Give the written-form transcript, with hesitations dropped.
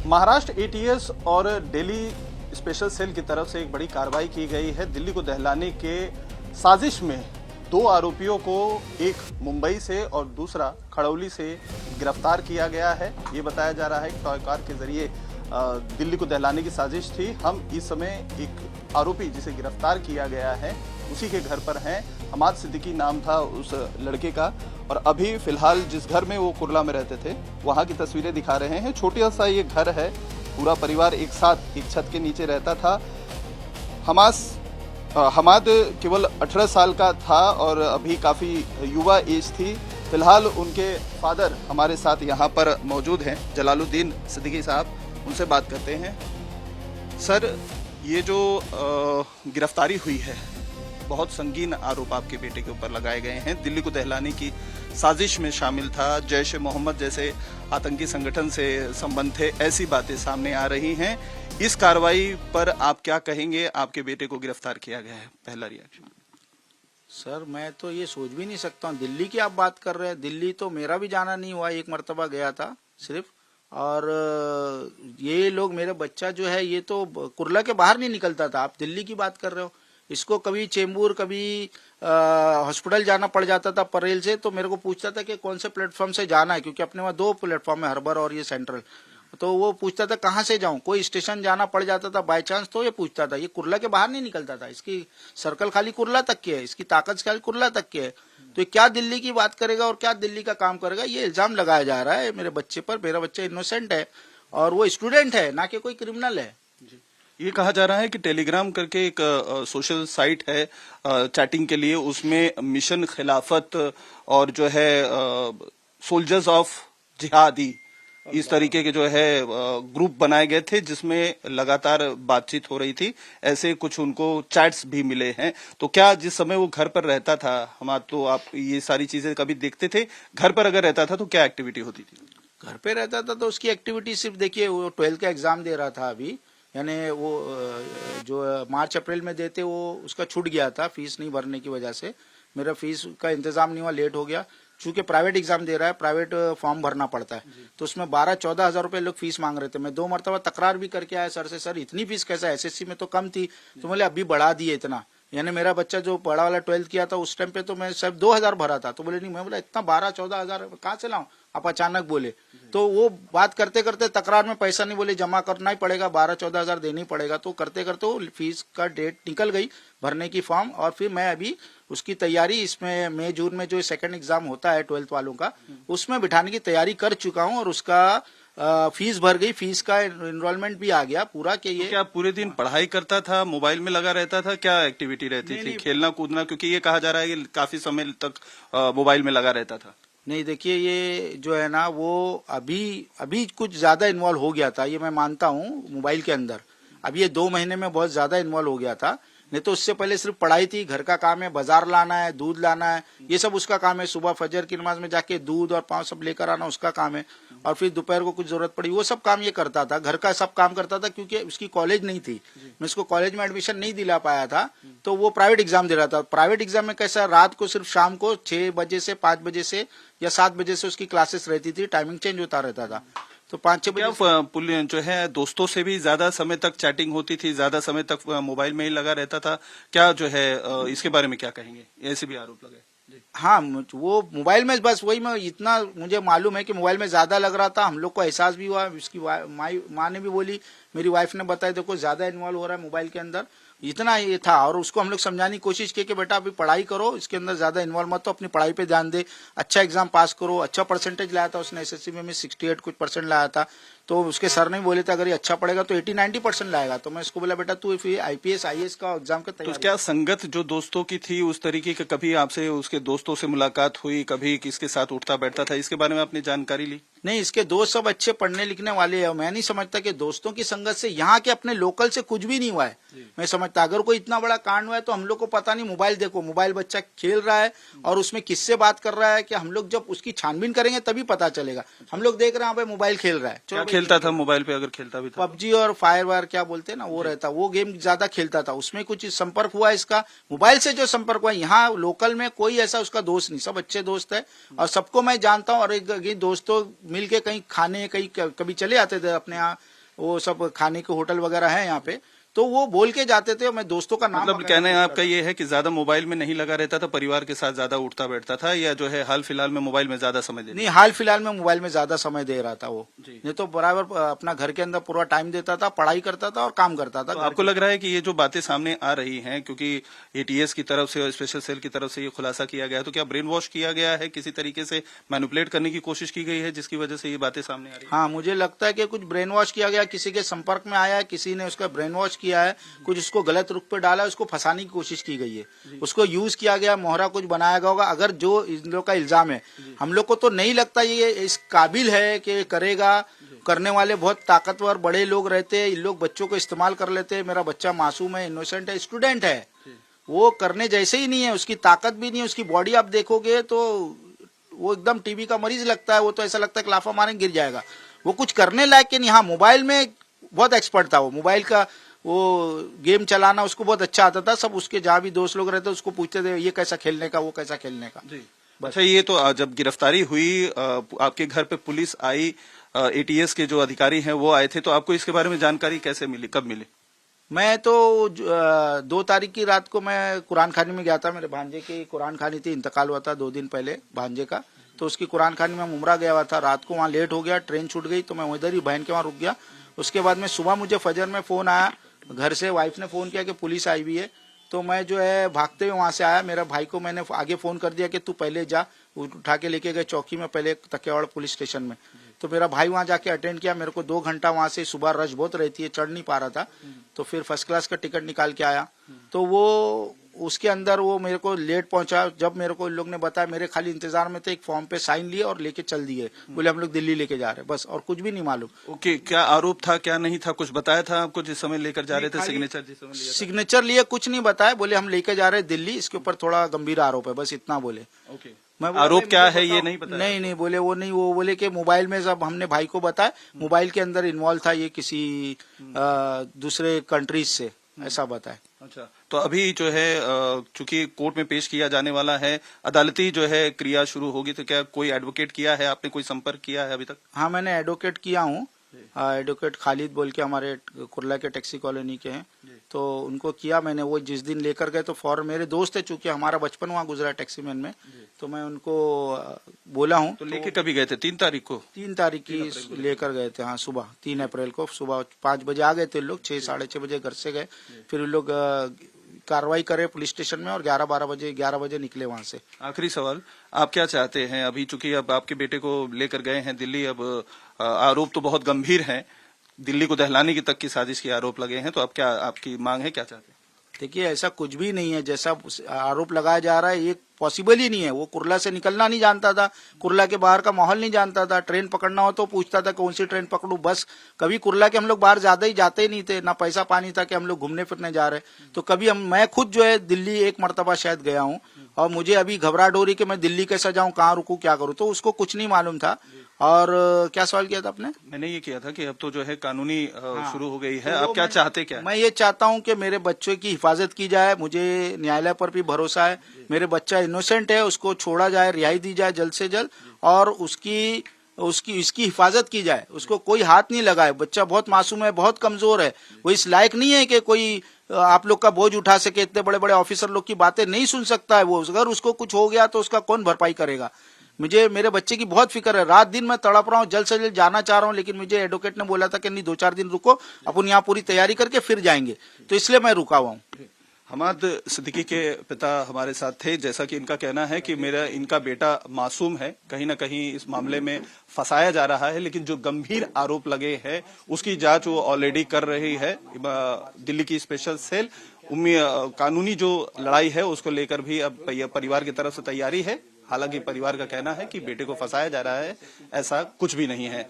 Maharashtra ATS और Delhi special cell की तरफ से एक बड़ी कार्रवाई की गई है। दिल्ली को दहलाने के साजिश में दो आरोपियों को, एक मुंबई से और दूसरा खड़ौली से गिरफ्तार किया गया है। ये बताया जा रहा है कि टॉय कार के जरिए दिल्ली को दहलाने की साजिश थी। हम इस समय एक आरोपी जिसे गिरफ्तार किया गया है उसी के घर पर हैं। हमाद सिद्दीकी नाम था उस लड़के का, और अभी फिलहाल जिस घर में वो कुर्ला में रहते थे वहाँ की तस्वीरें दिखा रहे हैं। छोटा सा ये घर है, पूरा परिवार एक साथ एक छत के नीचे रहता था। हमाद केवल 18 साल का था और अभी काफ़ी युवा एज थी। फिलहाल उनके फादर हमारे साथ यहाँ पर मौजूद हैं, जलालुद्दीन सिद्दीकी साहब, उनसे बात करते हैं। सर, ये जो गिरफ्तारी हुई है, बहुत संगीन आरोप आपके बेटे के ऊपर लगाए गए हैं। दिल्ली को दहलाने की साजिश में शामिल था, जैश ए मोहम्मद जैसे आतंकी संगठन से संबंध थे, ऐसी बातें सामने आ रही हैं। इस कार्रवाई पर आप क्या कहेंगे? आपके बेटे को गिरफ्तार किया गया है, पहला रिएक्शन। सर, मैं तो ये सोच भी नहीं सकता हूँ। दिल्ली की आप बात कर रहे हैं, दिल्ली तो मेरा भी जाना नहीं हुआ, एक मर्तबा गया था सिर्फ। और ये लोग, मेरा बच्चा जो है ये तो कुर्ला के बाहर नहीं निकलता था। आप दिल्ली की बात कर रहे हो। इसको कभी चेंबूर, कभी हॉस्पिटल जाना पड़ जाता था परेल से, तो मेरे को पूछता था कि कौन से प्लेटफॉर्म से जाना है, क्योंकि अपने वहाँ 2 प्लेटफॉर्म है, हर्बर और ये सेंट्रल। तो वो पूछता था कहाँ से जाऊं, कोई स्टेशन जाना पड़ जाता था बाय चांस, तो ये पूछता था। ये कुर्ला के बाहर नहीं निकलता था। इसकी सर्कल खाली कुर्ला तक की है, इसकी ताकत खाली कुर्ला तक की है। तो क्या दिल्ली की बात करेगा और क्या दिल्ली का काम करेगा, ये इल्जाम लगाया जा रहा है मेरे बच्चे पर। मेरा बच्चा इनोसेंट है और वो स्टूडेंट है, ना कि कोई क्रिमिनल है। ये कहा जा रहा है कि टेलीग्राम करके एक सोशल साइट है चैटिंग के लिए, उसमें मिशन खिलाफत और जो है सोल्जर्स ऑफ जिहादी, इस तरीके के जो है ग्रुप बनाए गए थे, जिसमें लगातार बातचीत हो रही थी। ऐसे कुछ उनको चैट्स भी मिले हैं। तो क्या जिस समय वो घर पर रहता था, हमारा, तो आप ये सारी चीजें कभी देखते थे? घर पर अगर रहता था तो क्या एक्टिविटी होती थी? घर पे रहता था तो उसकी एक्टिविटी सिर्फ, देखिए, वो 12th का एग्जाम दे रहा था अभी, यानी वो जो मार्च अप्रैल में देते, वो उसका छूट गया था फीस नहीं भरने की वजह से। मेरा फीस का इंतजाम नहीं हुआ, लेट हो गया। चूंकि प्राइवेट एग्जाम दे रहा है, प्राइवेट फॉर्म भरना पड़ता है, तो उसमें 12-14 हजार रुपए लोग फीस मांग रहे थे। मैं 2 मरतबा तकरार भी करके आया सर से, सर इतनी फीस कैसा, एसएससी में तो कम थी। तो बोले अभी बढ़ा दिए इतना। यानी मेरा बच्चा जो बड़ा वाला 12th किया था उस टाइम पे तो मैं सिर्फ 2000 भरा था। तो बोले नहीं, मैं बोला इतना 12-14 हजार कहाँ से लाऊं, आप अचानक बोले। तो वो बात करते करते तकरार में पैसा नहीं, बोले जमा करना ही पड़ेगा, 12-14 हजार देनी पड़ेगा। तो करते करते वो फीस का डेट निकल गई भरने की फॉर्म। और फिर मैं अभी उसकी तैयारी, इसमें मई जून में जो सेकंड एग्जाम होता है 12th वालों का, उसमें बिठाने की तैयारी कर चुका हूँ। और उसका फीस भर गई, फीस का एनरोलमेंट भी आ गया पूरा। के ये क्या पूरे दिन पढ़ाई करता था, मोबाइल में लगा रहता था, क्या एक्टिविटी रहती थी? खेलना कूदना, क्योंकि ये कहा जा रहा है कि काफी समय तक मोबाइल में लगा रहता था। नहीं, देखिए, ये जो है ना, वो अभी कुछ ज्यादा इन्वॉल्व हो गया था, ये मैं मानता हूँ मोबाइल के अंदर। अभी ये 2 महीने में बहुत ज्यादा इन्वॉल्व हो गया था। नहीं तो उससे पहले सिर्फ पढ़ाई थी, घर का काम है, बाजार लाना है, दूध लाना है, ये सब उसका काम है। सुबह फजर की नमाज में जाके दूध और पाव सब लेकर आना उसका काम है। और फिर दोपहर को कुछ जरूरत पड़ी, वो सब काम ये करता था, घर का सब काम करता था। क्योंकि उसकी कॉलेज नहीं थी, मैं उसको कॉलेज में एडमिशन नहीं दिला पाया था, तो वो प्राइवेट एग्जाम दे रहा था। प्राइवेट एग्जाम में कैसा, रात को सिर्फ शाम को 6 बजे से 5 बजे से या 7 बजे से उसकी क्लासेस रहती थी, टाइमिंग चेंज होता रहता था। तो 5-6 बजे जो है दोस्तों से भी ज्यादा समय तक चैटिंग होती थी, ज्यादा समय तक मोबाइल में ही लगा रहता था। क्या जो है इसके बारे में क्या कहेंगे? ऐसे भी आरोप लगे। हाँ, वो मोबाइल में बस वही, मैं इतना मुझे मालूम है कि मोबाइल में ज्यादा लग रहा था। हम लोग को एहसास भी हुआ, उसकी माँ ने भी बोली, मेरी वाइफ ने बताया, देखो ज्यादा इन्वॉल्व हो रहा है मोबाइल के अंदर, इतना ये था। और उसको हम लोग समझाने की कोशिश की कि बेटा अभी पढ़ाई करो, इसके अंदर ज्यादा इन्वॉल्व मत हो, अपनी पढ़ाई पे ध्यान दे, अच्छा एग्जाम पास करो। अच्छा परसेंटेज लाया था उसने, एसएससी में 68 कुछ परसेंट लाया था। तो उसके सर ने बोले थे अगर ये अच्छा पढ़ेगा तो 80-90% लाएगा। तो मैं इसको बोला, बेटा तू फिर आईपीएस IAS का एग्जाम का तैयारी। तो क्या संगत जो दोस्तों की थी उस तरीके का, कभी आपसे उसके दोस्तों से मुलाकात हुई, कभी किसके साथ उठता बैठता था, इसके बारे में आपने जानकारी ली? नहीं, इसके दोस्त सब अच्छे पढ़ने लिखने वाले हैं। मैं नहीं समझता कि दोस्तों की संगत से यहाँ के अपने लोकल से कुछ भी नहीं हुआ है। मैं समझता अगर कोई इतना बड़ा कांड हुआ है तो हम लोग को पता नहीं। मोबाइल देखो, मोबाइल बच्चा खेल रहा है और उसमें किससे बात कर रहा है, कि हम लोग जब उसकी छानबीन करेंगे तभी पता चलेगा। हम लोग देख रहे हैं भाई मोबाइल खेल रहा है, क्या खेलता था मोबाइल पे? अगर खेलता भी था, पबजी और फायर वायर क्या बोलते हैं ना, वो रहता, वो गेम ज्यादा खेलता था। उसमें कुछ संपर्क हुआ इसका, मोबाइल से जो संपर्क हुआ। यहाँ लोकल में कोई ऐसा उसका दोस्त नहीं, सब अच्छे दोस्त है और सबको मैं जानता हूँ। और एक दोस्तों मिलके कहीं खाने, कहीं कभी चले आते थे अपने यहाँ वो सब खाने के होटल वगैरह है यहाँ पे, तो वो बोल के जाते थे। मैं दोस्तों का नाम मतलब कहना है आपका ये है कि ज्यादा मोबाइल में नहीं लगा रहता था, परिवार के साथ ज्यादा उठता बैठता था, या जो है हाल फिलहाल में मोबाइल में ज्यादा समय देता? नहीं, हाल फिलहाल में मोबाइल में ज्यादा समय दे रहा था वो। जी। नहीं तो बराबर अपना घर के अंदर पूरा टाइम देता था, पढ़ाई करता था और काम करता था। तो आपको लग रहा है कि ये जो बातें सामने आ रही हैं, क्योंकि एटीएस की तरफ से और स्पेशल सेल की तरफ से ये खुलासा किया गया है, तो क्या ब्रेन वॉश किया गया है, किसी तरीके से मैनिपुलेट करने की कोशिश की गई है जिसकी वजह से ये बातें सामने आ रही है? हाँ, मुझे लगता है कि कुछ ब्रेन वॉश किया गया, किसी के संपर्क में आया है, किसी ने उसका ब्रेन वॉश किया है, कुछ उसको गलत रुख पे डाला, उसको फंसाने की कोशिश की गई है, उसको यूज किया गया, मोहरा कुछ बनाया गया होगा। अगर जो इन लोग का इल्जाम है, हम लोग को तो नहीं लगता ये इस काबिल है कि करेगा। करने वाले बहुत ताकतवर बड़े लोग रहते हैं, इन लोग बच्चों को इस्तेमाल कर लेते हैं। मेरा बच्चा मासूम है, इनोसेंट है, स्टूडेंट है, वो करने जैसे ही नहीं है, उसकी ताकत भी नहीं है, उसकी बॉडी आप देखोगे तो वो एकदम टीबी का मरीज लगता है। वो तो ऐसा लगता है कि लाफा मारे गिर जाएगा। वो कुछ करने लायक के नहीं। हाँ, मोबाइल में बहुत एक्सपर्ट था वो, मोबाइल का वो गेम चलाना उसको बहुत अच्छा आता था। सब उसके जहाँ भी दोस्त लोग रहते उसको पूछते थे ये कैसा खेलने का, वो कैसा खेलने का। जी। अच्छा, ये तो जब गिरफ्तारी हुई, आपके घर पे पुलिस आई, एटीएस के जो अधिकारी हैं वो आए थे, तो आपको इसके बारे में जानकारी कैसे मिली, कब मिली? मैं तो 2 तारीख की रात को मैं कुरान खानी में गया था। मेरे भांजे की कुरान खानी थी, इंतकाल हुआ था 2 दिन पहले भांजे का, तो उसकी कुरान खानी में उमरा गया हुआ था। रात को वहाँ लेट हो गया, ट्रेन छूट गई, तो मैं उधर ही बहन के वहाँ रुक गया। उसके बाद में सुबह मुझे फजर में फोन आया घर से, वाइफ ने फोन किया कि पुलिस आई हुई है। तो मैं जो है भागते हुए वहां से आया। मेरा भाई को मैंने आगे फोन कर दिया कि तू पहले जा, उठा के लेके गए चौकी में, पहले तकियावाड़ पुलिस स्टेशन में। तो मेरा भाई वहां जाके अटेंड किया। मेरे को 2 घंटा वहां से, सुबह रश बहुत रहती है, चढ़ नहीं पा रहा था, तो फिर फर्स्ट क्लास का टिकट निकाल के आया। तो वो उसके अंदर वो मेरे को लेट पहुंचा। जब मेरे को इन लोग ने बताया, मेरे खाली इंतजार में थे, एक फॉर्म पे साइन लिए और लेके चल दिए। बोले हम लोग दिल्ली लेके जा रहे हैं, बस, और कुछ भी नहीं मालूम। ओके, क्या आरोप था, क्या नहीं था, कुछ बताया था आपको जिस समय लेकर जा रहे थे? सिग्नेचर जिस समय लिया था? सिग्नेचर लिए कुछ नहीं बताया, बोले हम लेके जा रहे हैं दिल्ली, इसके ऊपर थोड़ा गंभीर आरोप है, बस इतना बोले। ओके, मैं आरोप क्या है ये नहीं पता? नहीं बोले, वो नहीं, वो बोले कि मोबाइल में सब हमने भाई को बताया, मोबाइल के अंदर इन्वॉल्व था ये किसी दूसरे कंट्रीज से, ऐसा बताया। अच्छा, तो अभी जो है चूंकि कोर्ट में पेश किया जाने वाला है, अदालती जो है क्रिया शुरू होगी, तो क्या कोई एडवोकेट किया है आपने, कोई संपर्क किया है अभी तक? हाँ, मैंने एडवोकेट किया हूँ। एडवोकेट खालिद बोल के हमारे कुर्ला के टैक्सी कॉलोनी के हैं, तो उनको किया मैंने। वो जिस दिन लेकर गए तो फौरन, मेरे दोस्त है, चूंकि हमारा बचपन वहाँ गुजरा टैक्सी मैन में, तो मैं उनको बोला हूँ। तो लेके कभी गए थे? 3 तारीख को? 3 तारीख की लेकर गए थे, हाँ, सुबह 3 अप्रैल को सुबह 5 बजे आ गए थे लोग, 6 साढ़े 6 बजे घर से गए। फिर लोग कार्रवाई करे पुलिस स्टेशन में और 11 बजे निकले वहां से। आखिरी सवाल, आप क्या चाहते हैं अभी, चूंकि अब आपके बेटे को लेकर गए हैं दिल्ली, अब आरोप तो बहुत गंभीर हैं, दिल्ली को दहलाने की तक की साजिश के आरोप लगे हैं, तो अब क्या आपकी मांग है, क्या चाहते हैं? देखिए, ऐसा कुछ भी नहीं है, जैसा आरोप लगाया जा रहा है ये पॉसिबल ही नहीं है। वो कुर्ला से निकलना नहीं जानता था, कुर्ला के बाहर का माहौल नहीं जानता था। ट्रेन पकड़ना हो तो पूछता था कौन सी ट्रेन पकड़ूं, बस। कभी कुर्ला के हम लोग बाहर ज्यादा ही जाते ही नहीं थे, ना पैसा पानी था कि हम लोग घूमने फिरने जा रहे। तो कभी मैं खुद जो है दिल्ली 1 मरतबा शायद गया हूँ, और मुझे अभी घबराहट हो रही कि मैं दिल्ली कैसा जाऊं, कहाँ रुकूं, क्या करूं, तो उसको कुछ नहीं मालूम था। और क्या सवाल किया था आपने? मैंने ये किया था कि अब तो जो है कानूनी शुरू हो गई है, आप क्या चाहते क्या? मैं ये चाहता हूं कि मेरे बच्चों की हिफाजत की जाए। मुझे न्यायालय पर भी भरोसा है, मेरे बच्चा इनोसेंट है, उसको छोड़ा जाए, रिहाई दी जाए जल्द से जल्द, और इसकी हिफाजत की जाए, उसको कोई हाथ नहीं लगाए। बच्चा बहुत मासूम है, बहुत कमजोर है, वो इस लायक नहीं है कि कोई आप लोग का बोझ उठा सके। इतने बड़े बड़े ऑफिसर लोग की बातें नहीं सुन सकता है वो। अगर उसको कुछ हो गया तो उसका कौन भरपाई करेगा? मुझे मेरे बच्चे की बहुत फिक्र है, रात दिन मैं तड़प रहा हूँ, जल्द से जल्द जाना चाह रहा हूँ, लेकिन मुझे एडवोकेट ने बोला था कि नहीं, 2-4 दिन रुको, अपन यहाँ पूरी तैयारी करके फिर जाएंगे, तो इसलिए मैं रुका हुआ हूँ। हमाद सिद्दीकी के पिता हमारे साथ थे। जैसा कि इनका कहना है कि इनका बेटा मासूम है, कहीं ना कहीं इस मामले में फंसाया जा रहा है, लेकिन जो गंभीर आरोप लगे हैं उसकी जांच वो ऑलरेडी कर रही है दिल्ली की स्पेशल सेल। कानूनी जो लड़ाई है उसको लेकर भी अब परिवार की तरफ से तैयारी है। हालांकि परिवार का कहना है कि बेटे को फंसाया जा रहा है, ऐसा कुछ भी नहीं है।